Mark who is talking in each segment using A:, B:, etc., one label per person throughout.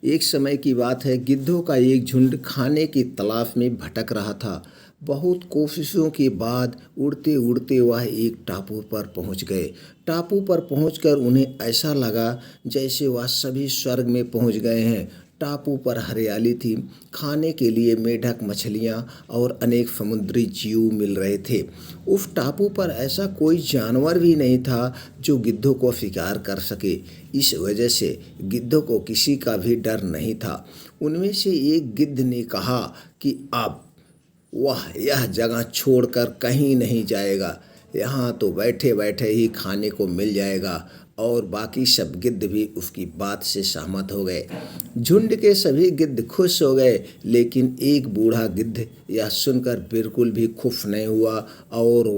A: एक समय की बात है, गिद्धों का एक झुंड खाने की तलाश में भटक रहा था। बहुत कोशिशों के बाद उड़ते उड़ते वह एक टापू पर पहुंच गए। टापू पर पहुंचकर उन्हें ऐसा लगा जैसे वह सभी स्वर्ग में पहुंच गए हैं। टापू पर हरियाली थी, खाने के लिए मेढक, मछलियाँ और अनेक समुद्री जीव मिल रहे थे। उस टापू पर ऐसा कोई जानवर भी नहीं था जो गिद्धों को शिकार कर सके। इस वजह से गिद्धों को किसी का भी डर नहीं था। उनमें से एक गिद्ध ने कहा कि अब वह यह जगह छोड़कर कहीं नहीं जाएगा। यहाँ तो बैठे बैठे ही खाने को मिल जाएगा। और बाकी सब गिद्ध भी उसकी बात से सहमत हो गए। झुंड के सभी गिद्ध खुश हो गए, लेकिन एक बूढ़ा गिद्ध यह सुनकर बिल्कुल भी खुश नहीं हुआ और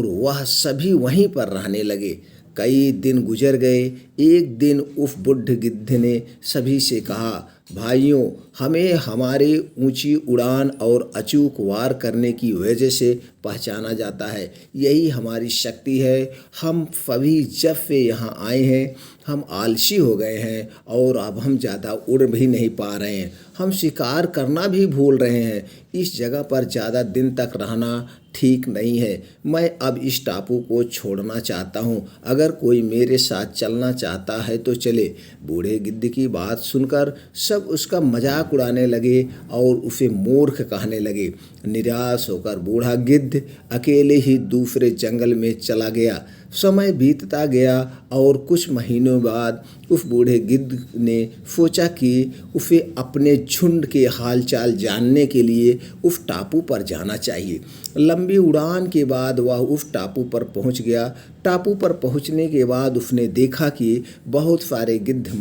A: वह सभी वहीं पर रहने लगे। कई दिन गुजर गए। एक दिन उस बुढ़ गिद्ध ने सभी से कहा, भाइयों, हमें हमारी ऊंची उड़ान और अचूक वार करने की वजह से पहचाना जाता है। यही हमारी शक्ति है। हम सभी जब से यहाँ आए हैं, हम आलसी हो गए हैं और अब हम ज़्यादा उड़ भी नहीं पा रहे हैं। हम शिकार करना भी भूल रहे हैं। इस जगह पर ज़्यादा दिन तक रहना ठीक नहीं है। मैं अब इस टापू को छोड़ना चाहता हूँ। अगर कोई मेरे साथ चलना चाहता है तो चले। बूढ़े गिद्ध की बात सुनकर सब उसका मजाक उड़ाने लगे और उसे मूर्ख कहने लगे। निराश होकर बूढ़ा गिद्ध अकेले ही दूसरे जंगल में चला गया। समय बीतता गया और कुछ महीनों बाद उस बूढ़े गिद्ध ने सोचा कि उसे अपने झुंड के हालचाल जानने के लिए उस टापू पर जाना चाहिए। लंबी उड़ान के बाद वह उस टापू पर पहुंच गया। टापू पर पहुंचने के बाद उसने देखा कि बहुत सारे गिद्ध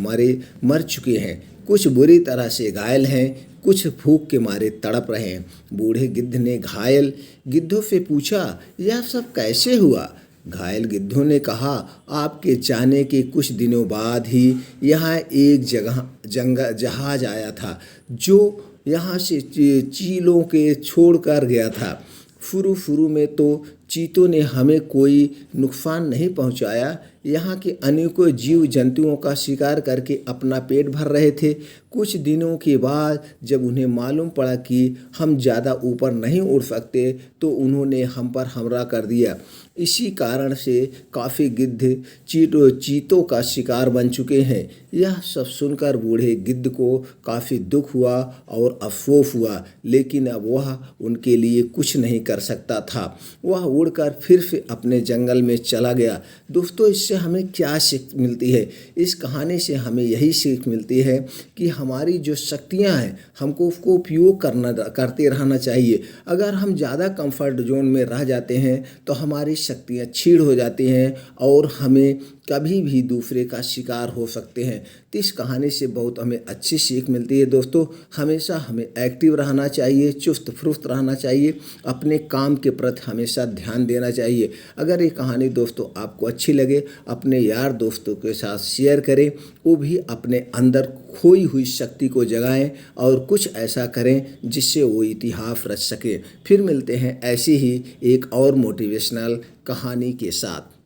A: मर चुके हैं। कुछ बुरी तरह से घायल हैं, कुछ भूख के मारे तड़प रहे हैं। बूढ़े गिद्ध ने घायल गिद्धों से पूछा, यह सब कैसे हुआ? घायल गिद्धों ने कहा, आपके जाने के कुछ दिनों बाद ही यहाँ एक जहाज आया था जो यहाँ से चीलों के छोड़ कर गया था। शुरू में तो चीतों ने हमें कोई नुकसान नहीं पहुँचाया। यहाँ के अनेकों जीव जंतुओं का शिकार करके अपना पेट भर रहे थे। कुछ दिनों के बाद जब उन्हें मालूम पड़ा कि हम ज़्यादा ऊपर नहीं उड़ सकते तो उन्होंने हम पर हमला कर दिया। इसी कारण से काफ़ी गिद्ध चीतों का शिकार बन चुके हैं। यह सब सुनकर बूढ़े गिद्ध को काफ़ी दुख हुआ और अफसोस हुआ, लेकिन अब वह उनके लिए कुछ नहीं कर सकता था। वह उड़कर फिर से अपने जंगल में चला गया। दोस्तों, इससे हमें क्या सीख मिलती है? इस कहानी से हमें यही सीख मिलती है कि हमारी जो शक्तियां हैं, हमको उसको उपयोग करते रहना चाहिए। अगर हम ज़्यादा कंफर्ट जोन में रह जाते हैं तो हमारी शक्तियां छीड़ हो जाती हैं और हमें कभी भी दूसरे का शिकार हो सकते हैं। तो इस कहानी से बहुत हमें अच्छी सीख मिलती है। दोस्तों, हमेशा हमें एक्टिव रहना चाहिए, चुस्त फुर्त रहना चाहिए, अपने काम के प्रति हमेशा ध्यान देना चाहिए। अगर ये कहानी दोस्तों आपको अच्छी लगे, अपने यार दोस्तों के साथ शेयर करें। वो भी अपने अंदर खोई हुई शक्ति को जगाएं और कुछ ऐसा करें जिससे वो इतिहास रच सके। फिर मिलते हैं ऐसी ही एक और मोटिवेशनल कहानी के साथ।